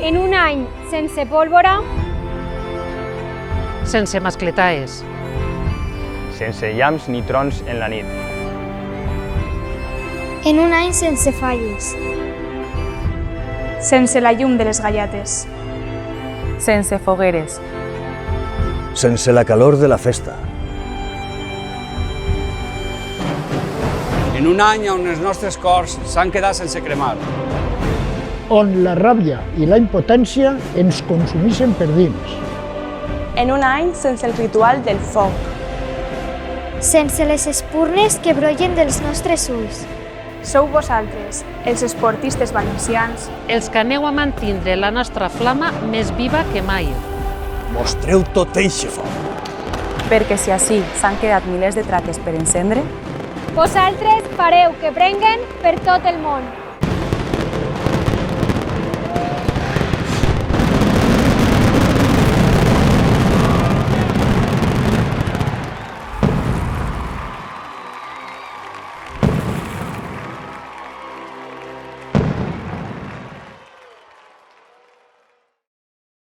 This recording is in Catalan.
En un any sense pólvora, sense mascletaes, sense llamps ni trons en la nit. En un any sense falles, sense la llum de les galletes, sense fogueres, sense la calor de la festa. En un any on els nostres cors s'han quedat sense cremar. On la ràbia i la impotència ens consumeixen per dins. En un any sense el ritual del foc. sense les espurnes que brollen dels nostres ulls. Sou vosaltres, els esportistes valencians, els que aneu a mantindre la nostra flama més viva que mai. Mostreu tot eixe foc. perquè si així s'han quedat milers de traques per encendre, vosaltres fareu que prenguen per tot el món.